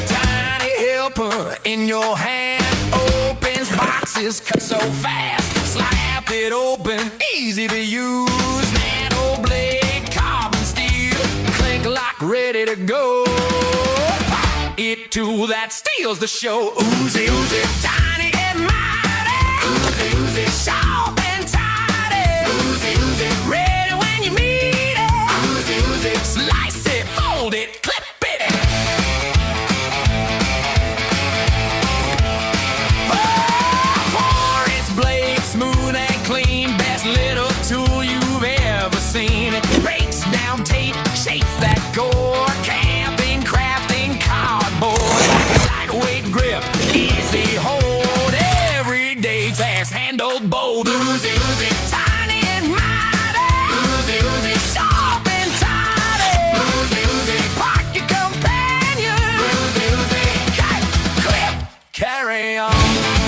Tiny helper in your hand, opens boxes, cut so fast. Slap it open, easy to use. Nano blade, carbon steel, clink lock, ready to go. It tool that steals the show. UZI, UZI, tiny and mighty. UZI, UZI, sharp and tidy. UZI, UZI, ready when you need it. UZI, UZI, slice it, fold it, clip it. For its blade, smooth and clean, best little tool you've ever seen. It breaks down tape, shapes that gore, camping, crafting, cardboard. Lightweight grip, easy hold, everyday task, handled bold. UZI, UZI, tiny and mighty. UZI, UZI, sharp and tidy. UZI, UZI, pocket companion. UZI, UZI, cut, clip, carry on.